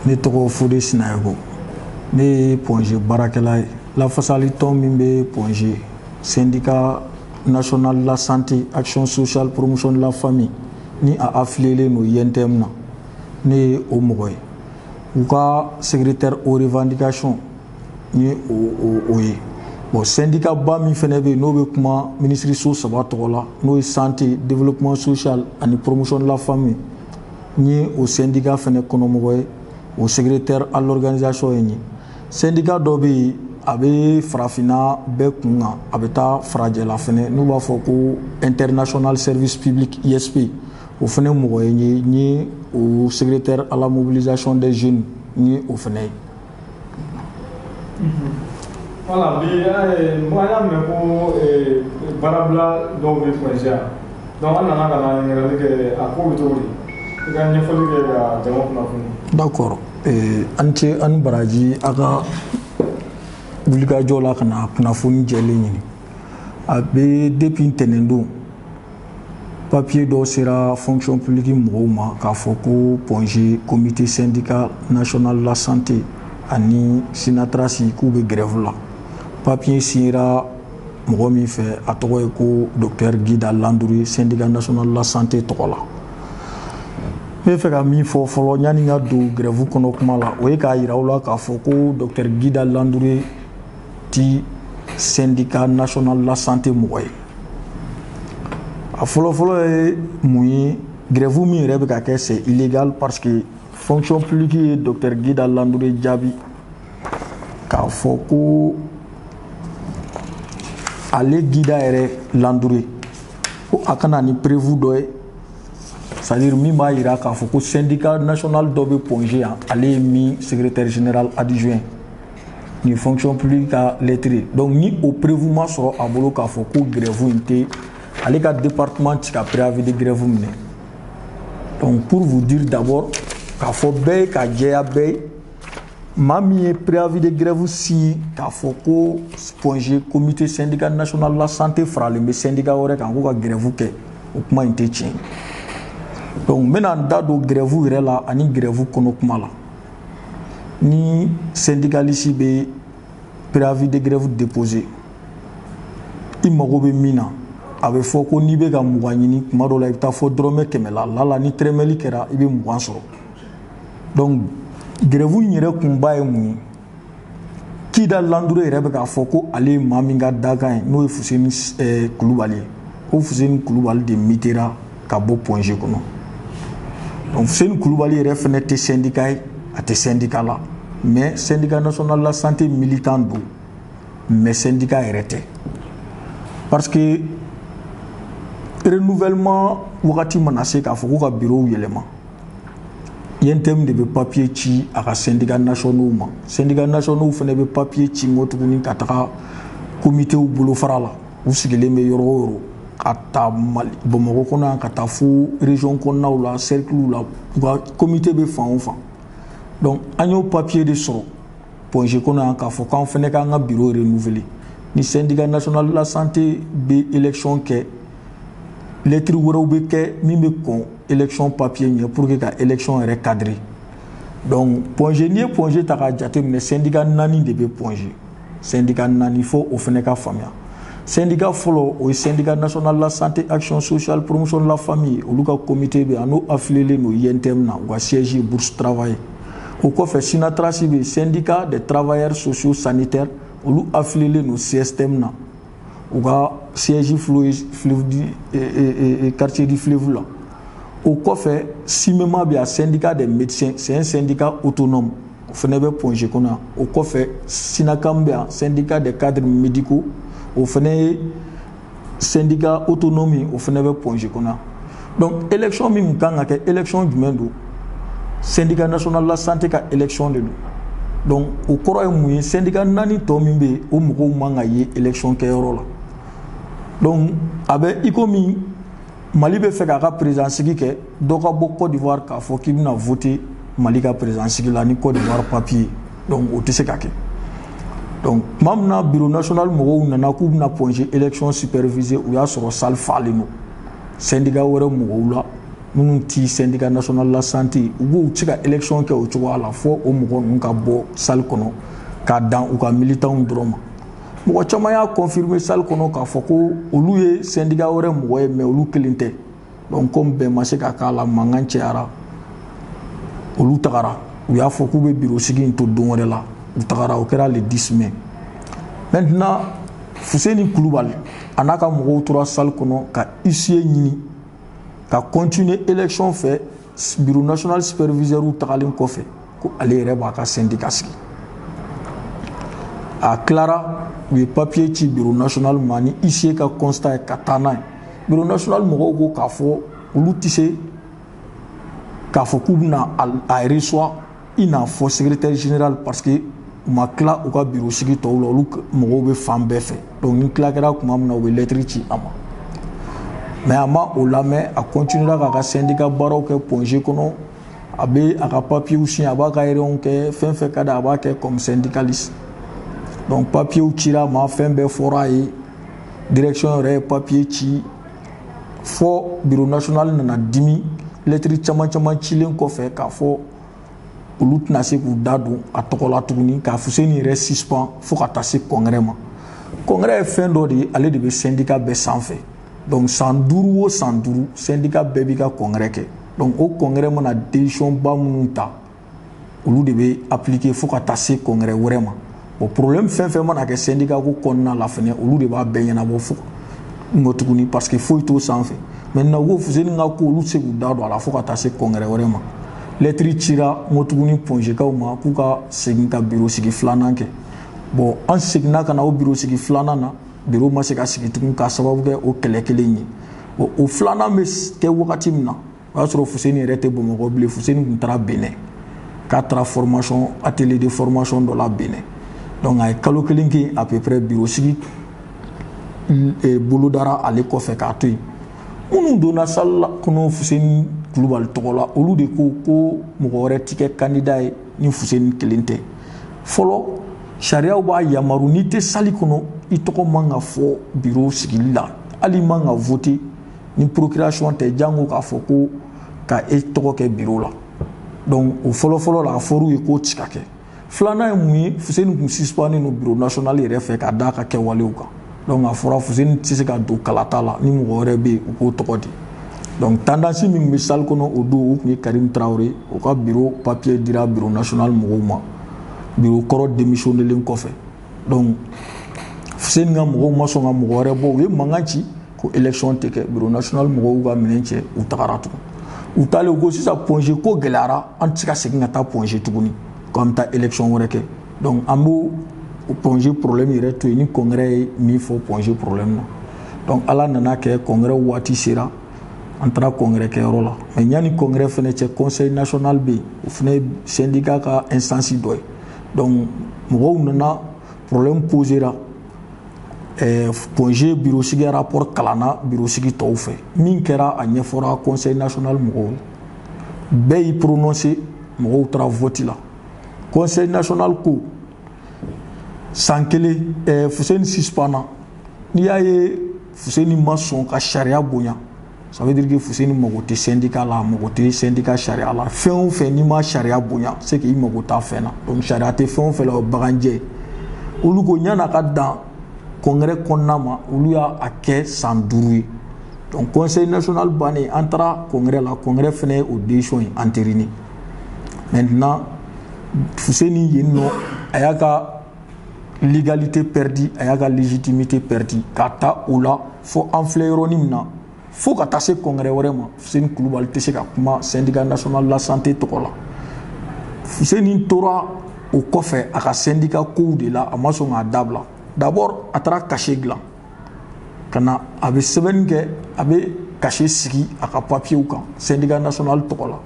ne tɔgɔ Fode Sinayoko ne ye Ponge baarakɛla ye lafasali tɔn min bɛ Ponge syndicat national de la santé action sociale promotion de la famille ni a affilié no INTM na ne ye o mɔgɔ ye u ka secrétaire aux revendications ni o ye bon syndicat ba min fɛnɛ bɛ n'o bɛ kuma ministre so saba tɔgɔ la n'o ye santé développement social ani promotion de la famille ni o syndicat fɛnɛ kɔnɔmɔgɔ ye o secrétaire à l'organisation ye syndicat dɔ bɛ yen a bɛ farafinna bɛɛ kun kan a bɛ taa farajɛla fɛnɛ n'u b'a fɔ ko international service public ISP o fɛnɛ mɔgɔ ye ni o secrétaire à la mobilisation des jeunes ni o fɛnɛ ye. Voilà, moi y'a mɛn ko baarabila dɔw bɛ Ponge yan donc an nana ka na ɲininkali kɛ a ko bɛ cogo di i ka ɲɛfɔli kɛ ka jama kunnafoni. D'accord an ce an baraji a ka wulikajɔ la ka na kunnafoni jɛlen ɲini a bɛ depuis ntɛnɛndon papier dɔ sera fonction publique mɔgɔw ma k'a fɔ ko Ponge comité syndicat national de la santé ani Sinatrasi k'u bɛ grève la papier signera mɔgɔ min fɛ a tɔgɔ ye ko docteur Guida Landouri syndicat national de la santé tɔgɔ la n bɛ fɛ ka min fɔ fɔlɔ yanni ka don grève kɔnɔ kuma la o ye k'a yira aw la k'a fɔ ko docteur Guida Landouri ti syndicat national de la santé mɔgɔ ye a fɔlɔfɔlɔ ye mun ye grève min yɛrɛ bɛ ka kɛ c'est illégal parce que fonction publique ye docteur Guida Landouri jaabi k'a fɔ ko ale Guida yɛrɛ Landouri ko a kana ni prévu dɔ ye c'est-à-dire min b'a yira k'a fɔ ko syndicat national dɔ bɛ Ponge yan ale ye min secrétaire général adjoint ni fonction publique ka lettre donc ni o prévu ma sɔrɔ a bolo k'a fɔ ko grève in tɛ ale ka département ti ka préavis de grève minɛ donc pour vous dire d'abord k'a fɔ bɛɛ ye ka jɛya bɛɛ ye maa min ye préavis de grève si k'a fɔ ko Ponge comité syndicat national de la santé faralen bɛ syndicat wɛrɛ kan ko ka grève kɛ o kuma in tɛ tiɲɛ donc n bɛna n da don grève yɛrɛ la ani grève kɔnɔ kuma la ni syndicaliste bɛ préavis de grève déposé i mago bɛ min na a bɛ fɔ ko n'i bɛ ka 20 ɲini tuma dɔw la i bɛ taa fɔ dɔrɔmɛ 100 la ni tɛrɛmɛli kɛra i bɛ 20 sɔrɔ donc grève in yɛrɛ kunba ye mun ye Guida Landouri yɛrɛ bɛ k'a fɔ ko ale ye maa min ka dakan ye n'o ye Fuseni Kulubali ye ko Fuseni Kulubali de mitera ka bɔ Ponge kɔnɔ donc Fuseni Kulubali yɛrɛ fɛnɛ tɛ syndicat ye a tɛ syndicat la mais syndicat national de la santé militant don mais syndicat yɛrɛ tɛ parce que renouvellement wagati mana se k'a fɔ ko ka bureau yɛlɛma INTM de bɛ papier ci a ka syndicat nationaux ma syndicat nationaux fɛnɛ bɛ papier ci n kɔ tuguni ka taga comitéw bolofara la u sigilen bɛ yɔrɔ o yɔrɔ ka taa Bamakɔ kɔnɔ yan ka taa fo région kɔnɔnaw la cerclew la u ka comité bɛ fan o fan donc an y'o papier de sɔrɔ Ponge kɔnɔ yan k'a fɔ k'an fɛnɛ k'an ka bureau renouveler ni syndicat national de la santé bɛ élection kɛ lettre wɛrɛw bɛ kɛ min bɛ kɔn élection papier ɲɛ pour que ka élection yɛrɛ cadrer donc Ponge n'i ye Ponge ta k'a jateminɛ syndicat 4 de bɛ Ponge syndicat 4 fo o fɛnɛ ka faamuya syndicat fɔlɔ o ye syndicat national de la santé action sociale promotion de la famille olu ka comité bɛ yen a n'o affilié no INTM na u ka siège ye bourse travail o kɔfɛ Sinatrasi bɛ syndicat des travailleurs sociaux sanitaires olu affilié no CSTM na u ka siège quartier du Fleuve la o kɔfɛ Simema bɛ a syndicat des médecins c'est un syndicat autonome o fɛnɛ bɛ Ponge kɔnɔ yan o kɔfɛ Sinakam bɛ a syndicat des cadres médicaux o fɛnɛ ye syndicat autonome o fɛnɛ bɛ Ponge kɔnɔ yan donc élection min kan ka kɛ élection jumɛn don syndicat national de la santé ka élection de don donc o kɔrɔ ye mun ye syndicat 4 tɔ min bɛ yen o mɔgɔw man ka ye élection kɛyɔrɔ la donc a bɛ i komi Mali bɛ fɛ k'a ka président sigi kɛ dɔ ka bɔ Côte d'Ivoire k'a fɔ k'i bɛna voter Mali ka président sigi la ni Côte d'Ivoire papier donc o tɛ se ka kɛ donc tuma min na bureau national mɔgɔw nana k'u bɛna Ponge élection superviser u y'a sɔrɔ salle falen don syndicat wɛrɛ mɔgɔw la minnu ti syndicat national la santé u b'u ti ka élection kɛ o cogoya la fo o mɔgɔ ninnu ka bɔ salle kɔnɔ k'a dan u ka militants dɔrɔn ma mɔgɔ caman y'a confirmer salle kɔnɔ k'a fɔ ko olu ye syndicat wɛrɛ mɔgɔ ye mais olu kelen tɛ donc comme bɛn ma se ka k'a la mankan cɛyara olu tagara u y'a fɔ k'u bɛ bureau sigi in to don wɛrɛ la u tagara o kɛra le 10 mai maintenant Fuseni Kulubali a n'a ka mɔgɔw tora salle kɔnɔ ka huissier ɲini ka continuer élection fɛ bureau national superviseur u tagalen kɔfɛ ko ale yɛrɛ b'a ka syndicat sigi a tilara u ye papier ci bureau national ma ni huissier ka constat ye ka taa n'a ye bureau national mɔgɔw ko k'a fɔ olu tɛ se k'a fɔ k'u bɛna a reçoit i n'a fɔ secrétaire général parce que u ma tila u ka bureau sigi tɔw la olu mɔgɔw bɛ fan bɛɛ fɛ donc ni tila kɛra tuma min na u bɛ lettre ci a ma mais a ma o lamɛn a continuera k'a ka syndicat baaraw kɛ Pongé kɔnɔ a bɛ a ka papiers signé a b'a ka réunion kɛ fɛn fɛn ka di a b'a kɛ comme syndicaliste donc papiers cira a ma fɛn bɛɛ fɔra a ye direction yɛrɛ ye papier ci fɔ bureau national nana dimi lettre caman caman cilen kɔfɛ k'a fɔ olu tɛna se k'u da don a tɔgɔ la tuguni ka Fuseni yɛrɛ suspend fo ka taa se congrès ma congrès ye fɛn dɔ de ye ale de bɛ syndicat bɛɛ sanfɛ donc san 5 o san 5 syndicat bɛɛ b'i ka congrès kɛ donc o congrès mana décision ba minnu ta olu de bɛ appliquer fo ka taa se congrès wɛrɛ ma bon problème fɛn fɛn mana kɛ syndicat ko kɔnɔna la fɛnɛ olu de b'a bɛɛ ɲɛnabɔ fo ngo tuguni parce que foyi t'o sanfɛ maintenant ko Fuseni ka ko olu tɛ se k'u da don a la fo ka taa se congrès wɛrɛ ma lettre cira ngo tuguni Pongékaw ma k'u ka segin ka bureau sigi filanan kɛ bon an seginna ka na o bureau sigi filanan na bureau ma se ka sigi tugun k'a sababu kɛ o kɛlɛ kelen ye bon o filanan bɛ kɛ wagati min na o y'a sɔrɔ Fuseni yɛrɛ tɛ Bamakɔ bilen Fuseni tun taara Benin k'a taara formation atelier de formation dɔ la Benin donc a ye kalo kelen kɛ à peu près bureau sigi bolodara ale kɔfɛ k'a to yen minnu donna salle la kɔnɔ Fuseni Kulubali tɔgɔ la olu de ko mɔgɔ wɛrɛ tɛ kɛ candidat ye ni Fuseni kelen tɛ fɔlɔ sariyaw b'a yamaru n'i tɛ salle kɔnɔ i tɔgɔ man ka fɔ bureau sigili la hali i man ka voter ni procuration tɛ jango k'a fɔ ko ka e tɔgɔ kɛ bureau la donc o fɔlɔ la a fɔr'u ye k'o tɛ se ka kɛ filanan ye mun ye Fuseni tun suspendé no bureau national yɛrɛ fɛ ka d'a ka kɛwalew kan donc a fɔra Fuseni tɛ se ka don kalata la ni mɔgɔ wɛrɛ bɛ yen u k'o tɔgɔ di donc tendance min bɛ salle kɔnɔ o don o tun ye Karim Traoré o ka bureau papier dira bureau national mɔgɔw ma bureau kɔrɔ démissionnelen kɔfɛ donc Fuseni ka mɔgɔw ma sɔn ka mɔgɔ wɛrɛ bɔ u ye mankan ci ko élection tɛ kɛ bureau national mɔgɔw ka minɛn cɛ u tagara tugun u taalen ko sisan Pongé ko gɛlɛyara an tɛ se ka segin ka taa Pongé tuguni k'an bɛ taa élection wɛrɛ kɛ donc an b'o Pongé problème yɛrɛ to yen ni congrès ye min fɔ Pongé problème na donc ala nana kɛ congrès waati sera an taara congrès kɛyɔrɔ la mais yanni congrès fɛnɛ cɛ conseil national bɛ yen o fɛnɛ ye syndicat ka instance dɔ ye donc mɔgɔw nana problème posera Pongé bureau sigi rapport kalanna bureau sigi tɔw fɛ min kɛra a ɲɛfɔra conseil national mɔgɔw bɛɛ y'i prononcé mɔgɔw taara vote la conseil national ko san kelen Fuseni suspendra n'i y'a ye Fuseni ma sɔn ka sariya bonya ça veut dire que Fuseni mago tɛ syndicat la mago tɛ syndicat sariya la fɛn o fɛn n'i ma sariya bonya c'est que i mago t'a fɛn na donc sariya tɛ fɛn o fɛn la o baganjɛ olu ko yan'a ka dan congrès kɔnɔna ma olu y'a kɛ san 5 ye donc conseil national bannen an taara congrès la congrès fɛnɛ ye o décision ye entériné maintenant Fuseni yen nɔ a y'a ka légalité perdue a y'a ka légitimité perdue k'a ta o la fo an filɛ yɔrɔnin min na fo ka taa se congrès wɛrɛ ma Fuseni Kulubali tɛ se ka kuma syndicat national la santé tɔgɔ la Fuseni tora o kɔfɛ a ka syndicat kow de la a ma sɔn k'a dabila d'abord a taara cachet dilan ka na a bɛ sɛbɛnni kɛ a bɛ cachet sigi a ka papiyew kan syndicat national tɔgɔ la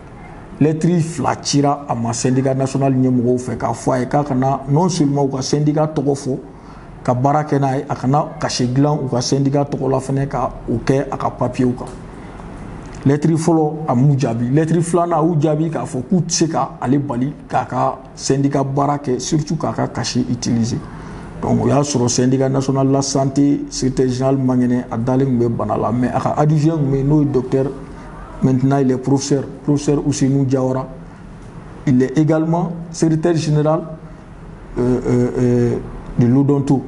lettre 2 cira a ma syndicat national ɲɛmɔgɔw fɛ k'a fɔ a ye k'a kana non seulement u ka syndicat tɔgɔ fɔ ka baara kɛ n'a ye a kana cachet dilan u ka syndicat tɔgɔ la fɛnɛ ka o kɛ a ka papiyew kan lettre fɔlɔ a m'u jaabi lettre filanan a y'u jaabi k'a fɔ k'u tɛ se ka ale bali k'a ka syndicat baara kɛ surtout k'a ka cachet utiliser donc o y'a sɔrɔ syndicat national la santé secrétaire général Mangɛnɛ a dalen tun bɛ bana la mais a ka adjoint tun bɛ yen n'o ye docteur Maintenant, il est professeur Ousseinou Diawara. Il est également secrétaire général de l'Odonto.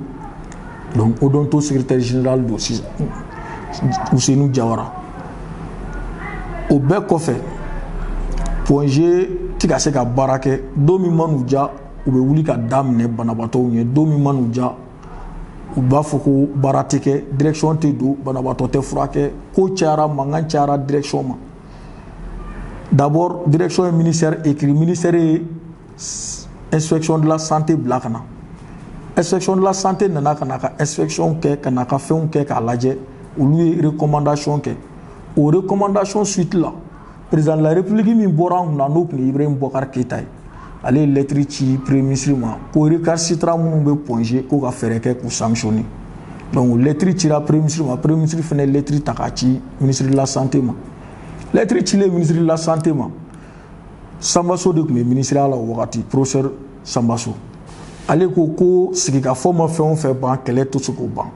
Donc, Odonto, secrétaire général Ousseinou Diawara. Au Bekofe, point G, Tigase ka barake, domi manouja, ou be wuli ka damne banabato nye, domi manouja, ou ba foko barateke, direction te do, banabato te frake, ko tiara, mangan tiara, direction ma. D'abord, direction et ministère écrit, ministère et inspection de la santé blakana. Inspection de la santé nana kanaka, inspection ke, kanaka feun ke ka laje, ou lui recommandation ke. Aux recommandations suite là, président de la République mi bora na no ni Ibrahim Bokar Keita ale lettre ci premier ministre ma ko recalcitra mun be ponge ko ka fere ke ku sanctionner. Donc lettre ci la premier ministre fene lettre takati ministre de la santé ma. Lettre ci le ministre de la santé ma. Sambaso de ministre la wakati professeur Sambaso. Ale ko sigi ka forme fait on fait ban kele tout ce ko ban.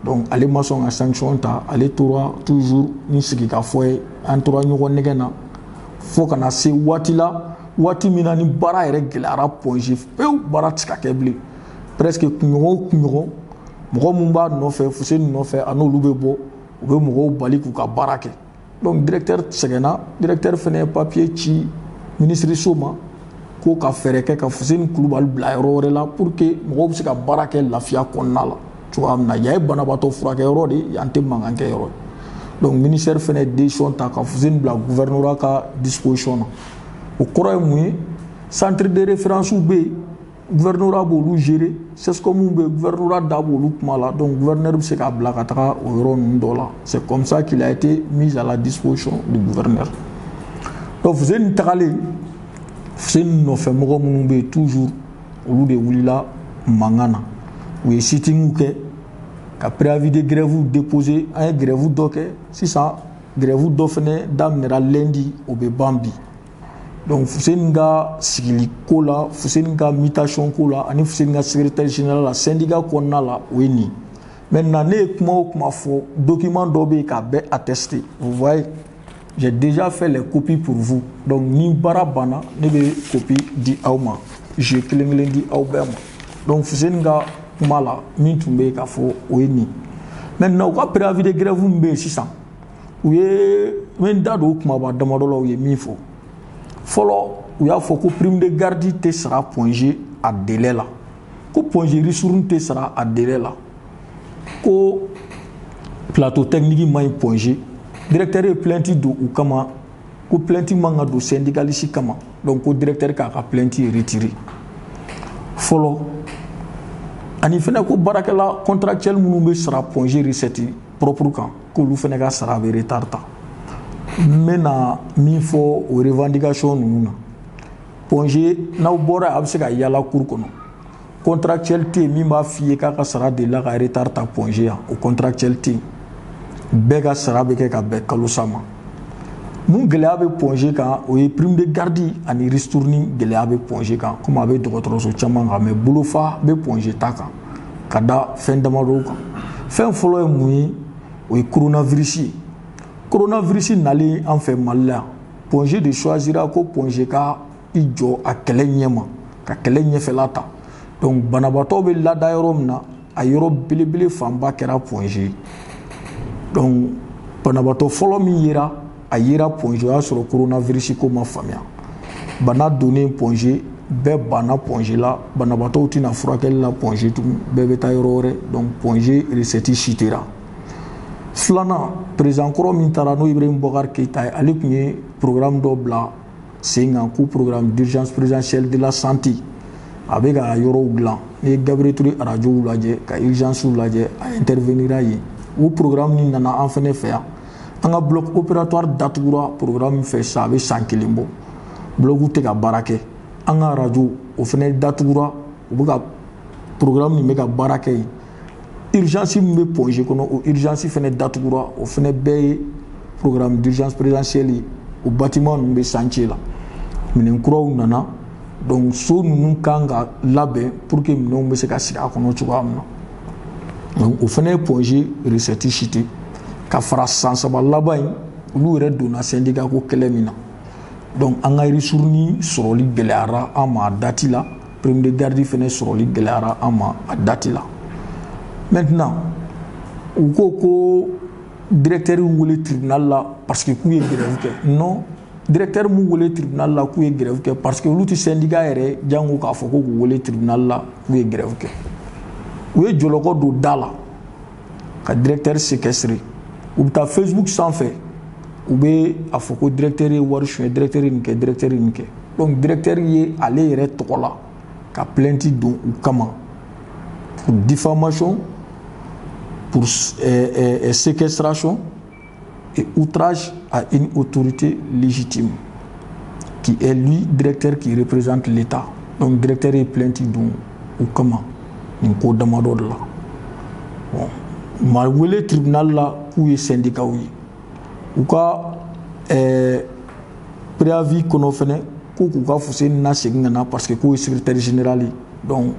Donc, allez maçon à sanction ta, allez toujours ni ce qui a fait en trois jours negena. Faut qu'on a ces watila, wati mina ni bara irrégulière point j'ai fait bara tika kebli. Presque kunyo, moko mumba no fait, fusé no fait, ano lubebo, ou moko bali kuka barake. Donc, directeur segena, directeur fene papier chi, ministre soma, ko ka fere ke ka fusé ni klubal blairo là pour que moko sika barake la fia konnala. Tu vois, il y a banabato frake yoro de yante manganke yoro. Donc ministère fait décision ta ka fuzin bla gouvernorat ka disposition. Au courant mouy centre de référence ou B gouvernorat bolu gérer c'est ce comme be gouvernorat d'abolu mala donc gouverneur se ka bla ka au yoro ndola. C'est comme ça qu'il a été mis à la disposition du gouverneur. Donc fuzin takale fuzin no fait mo be toujours au de wulila mangana. Oui, sitting ou que préavis de grève ou déposé un grève ou doque si ça grève ou d'offre d'amener lundi au Bambi. Donc Fusenga sigili kola Fusenga mutation kola ani Fusenga secrétaire général la syndicat qu'on a là oui. Maintenant ne faux document d'obé ka be attesté. Vous voyez, j'ai déjà fait les copies pour vous. Donc ni barabana ne be copie di auma. Je klinglen di aubema. Donc Fusenga mala min tumbe ka fo oyeni maintenant ko préavis de grève mbe 600 ouye men dado kuma ba damadolo ye mi fo folo ouya fo ko prime de garde te sera pongé à délai là ko pongé risourne te sera à délai là ko plateau technique may pongé directeur e plainte do ou kama ko plainte manga do syndicaliste kama donc ko directeur ka plainte retiré folo ani fene ko barakela contractuel munu be sera pongé recette propre kan ko lu fene ka sera be retard ta mena mi fo o revendication nuna pongé na bora abse ka yala cour kono contractuel te mi ma fié ka sera de la ka retard ta pongé o contractuel te be ka sera be ka be kalusama mun gele abe pongé kan o ye prime de garde ani ristourni gele abe pongé kan comme abe docteur chama mais boulofa be pongé ta kan kada fin damado kan fin folo e mui o coronavirus nali en fait mal pongé de choisira ko pongé ka ijo a kele nyema ka kele nyefelata donc banabato be la dairom na ayoro bilibili famba kera pongé donc banabato folo mi yira a yira pongé a sur le coronavirus ko ma famia bana donné pongé be bana pongé la bana bato tina furakel la pongé tout bebe tayrore donc pongé recette chitera flana président koro min tarano Ibrahim Bokar Keita ali kunye programme do bla singa ku programme d'urgence présidentielle de la santé avec a yoro glan et Gabriel Touré radio laje ka urgence laje a intervenir ayi ou programme ni nana en fene faire un bloc opératoire datugura programme fait ça avec 100 kilimbo bloc ou te ka barake un radio au fene datugura ou ka programme ni meka barake urgence me pongé kono urgence fene datugura au fene be programme d'urgence présidentielle au bâtiment be chantier là minen kuro nana donc so nous kanga labe pour que nous me se ka sika kono chuwa amna donc au fene pongé recette chité ka fara sansaba labai olu yɛrɛ donna syndicat ko kɛlɛ min na donc an ka ressource ni sɔrɔli gɛlɛyara an ma a date la prime de garde fɛnɛ sɔrɔli gɛlɛyara an ma a date la maintenant u ko directeur wele tribunal la parce que k'u ye grève kɛ non directeur mu wele tribunal la k'u ye grève kɛ parce que olu tɛ syndicat yɛrɛ jango k'a fɔ ko k'u wele tribunal la k'u ye grève kɛ u ye jɔlɔkɔ don da la ka directeur séquestré u bɛ taa Facebook sanfɛ u bɛ a fɔ ko directeur ye wari suɲɛ directeur ye nin kɛ directeur ye nin kɛ donc directeur ye ale yɛrɛ tɔgɔ la ka plainte don u kama pour diffamation pour séquestration et outrage à une autorité légitime qui est lui directeur qui représente l'État. Donc directeur est plainte donc ou comment une code d'amado de là. Bon, malgré le tribunal là où est syndicat oui. Ou quoi préavis qu'on a fait ko ka fusé na segna parce que ko secrétaire général donc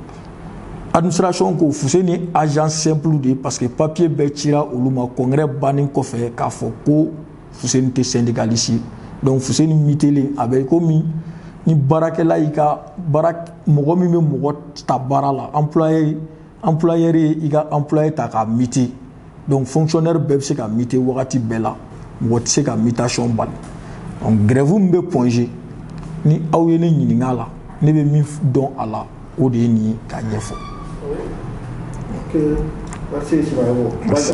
administration ko fusé ni agent simple de parce que papier be tira oluma congrès banin ko fait ka fo ko fusé ni syndicaliste donc fusé ni mitele avec komi ni barakela ika barak mogo mi me mogo ta barala employeur ika employé ta ka miti donc fonctionnaire be se ka miti wakati bela mogo se ka mitation bal donc grève mbe ponger ni aw ye ne ɲininka la ne bɛ min dɔn a la o de ye nin ye k'a ɲɛfɔ. Ok, merci Ismaël. Merci.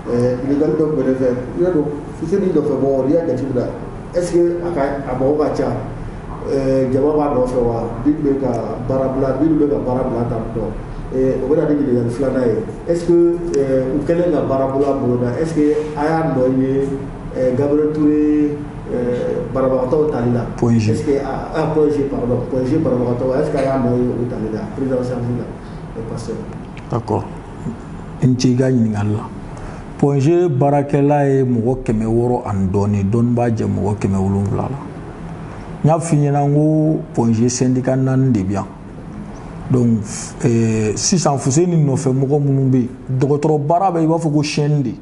Ɲininkali dɔ bɛ ne fɛ i y'a dɔn fuseni dɔ fɛ bɔ n'i y'a jateminɛ est-ce que a mɔgɔ ka ca jama b'a nɔfɛ wa minnu bɛ ka baara bila tan tɔ o bɛ na ni ɲininkali filanan ye est-ce que u kɛlen ka baara bolo da est-ce que a y'a nɔ ye Gabriel Touré banabagatɔw tali la est-ce que point G banabagatɔw est-ce que a y'a nɔ ye o tali la président Sanzi la le pasteur. D'accord n cɛ i ka ɲininkali la point G baarakɛla ye mɔgɔ 600 ani dɔɔni dɔɔni b'a jɛ mɔgɔ 700 la n y'a f'i ɲɛna n ko point G syndicat 4 de bɛ yan donc sisan Fuseni nɔfɛ mɔgɔ minnu bɛ yen dɔgɔtɔrɔ baara bɛ i b'a fɔ ko chaîne de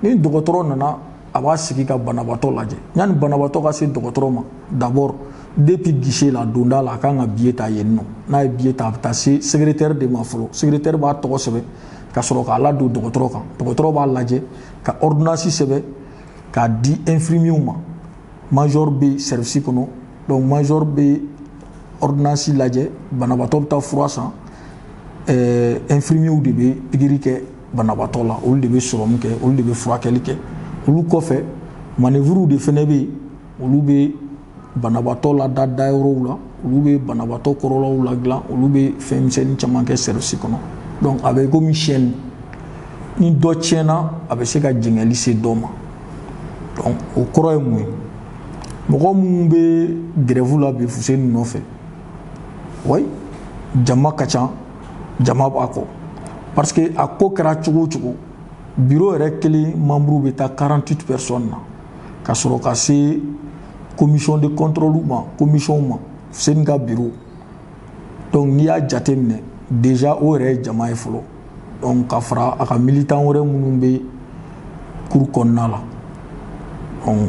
ni dɔgɔtɔrɔ nana a b'a sigi ka banabaatɔ lajɛ yanni banabaatɔ ka se dɔgɔtɔrɔ ma d'abord depuis guichet la donda la a kan ka billet ta yen nɔ n'a ye billet ta a bɛ taa se secrétaire de ma fɔlɔ secrétaire b'a tɔgɔ sɛbɛn ka sɔrɔ k'a ladon dɔgɔtɔrɔ kan dɔgɔtɔrɔ b'a lajɛ ka ordonnance sɛbɛn k'a di infirmier ma major bɛ service kɔnɔ donc major bɛ ordonnance lajɛ banabaatɔ bɛ taa fura san infirmier de bɛ pikiri kɛ banabaatɔ la olu de bɛ sɔrɔmu kɛ olu de bɛ furakɛli kɛ olu kɔfɛ manœuvre de fɛnɛ bɛ olu bɛ banabaatɔ la da dayɔrɔw la olu bɛ banabaatɔ kɔrɔlaw la dilan olu bɛ fɛn misɛnnin caman kɛ service kɔnɔ donc a bɛ komi chaîne ni dɔ tiɲɛna a bɛ se ka jɛngɛli se dɔ ma donc o kɔrɔ ye mun ye mɔgɔ minnu bɛ grève la bi Fuseni nɔfɛ oui jama ka ca jama b'a kɔ parce que a ko kɛra cogo o cogo bureau yɛrɛ kelen membre bɛ taa 48 personnes na ka sɔrɔ ka se commission de contrôle ma commission ma Fuseni ka bureau donc n'i y'a jate minɛ déjà o yɛrɛ ye jama ye fɔlɔ donc ka fara a ka militant wɛrɛ minnu bɛ cour kɔnɔna la donc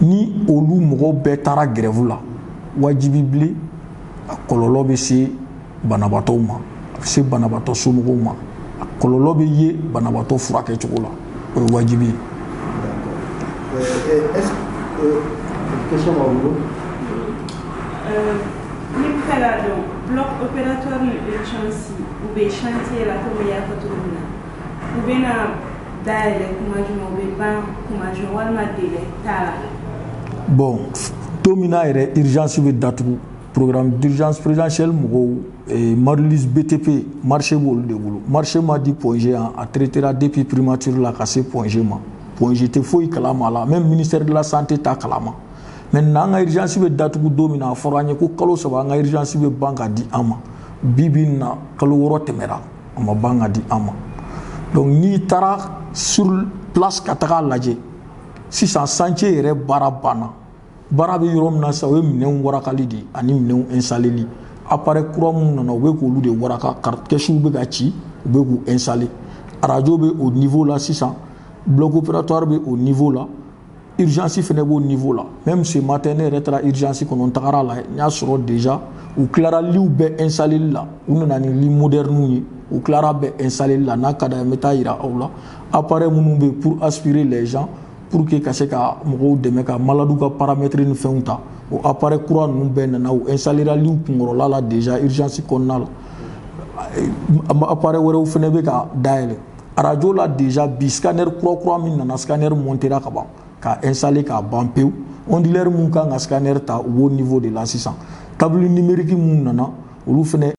ni olu mɔgɔw bɛɛ taara grève la wajibi bilen a kɔlɔlɔ bɛ se banabaatɔw ma a bɛ se banabaatɔ somɔgɔw ma a kɔlɔlɔ bɛ ye banabaatɔ furakɛ cogo la o ye wajibi ye. Est-ce que question b'a bolo? Ni bɛ fɛ k'a dɔn bloc opératoire ni urgence u bɛ chantier la komi i y'a fɔ cogo min na u bɛ na dayɛlɛ kuma jumɛn u bɛ ban kuma jumɛn walima délai t'a la. Bon don min na yɛrɛ urgence bɛ datugu programme d'urgence présidentielle mɔgɔw Marie-Louise BTP marché b'olu de bolo marché ma di point G a traitera depuis primature la ka se point G ma point G tɛ foyi kalama la même ministère de la santé t'a kalama maintenant an ka urgence bɛ datugu don min na a fɔra an ye ko kalo 3 an ka urgence bɛ ban ka di an ma bi bi in na kalo 6 tɛmɛra a ma ban ka di an ma donc n'i taara sur place ka taga lajɛ sisan chantier yɛrɛ baara banna baara bɛ yɔrɔ min na sisan o ye minɛnw warakali de ani minɛnw installeli appareil kura minnu nana u bɛ k'olu de waraka kɛsiw bɛ ka ci u bɛ k'u installer radio bɛ au niveau la sisan bloc opératoire bɛ au niveau la urgence fɛnɛ b'o niveau la même ce matin ne yɛrɛ taara urgence kɔnɔ n tagara la n y'a sɔrɔ déjà u tilara liw bɛɛ installer la u nana ni lit moderne ye u tilara bɛɛ installer la n'a ka d'a ye n bɛ taa yira aw la appareil minnu bɛ pour aspirer les gens pour que ka se ka mɔgɔw dɛmɛ ka maladiw ka paramètres ni fɛnw ta o appareil kura ninnu bɛɛ nana u installera liw kunkɔrɔla la déjà urgence kɔnɔna la appareil wɛrɛw fɛnɛ bɛ ka dayɛlɛ radio la déjà bi scanner kura min nana scanner montera ka ban ka installer ka ban pewu onduleur mun kan ka scanner ta u b'o niveau de la sisan table numérique mun nana olu fɛnɛ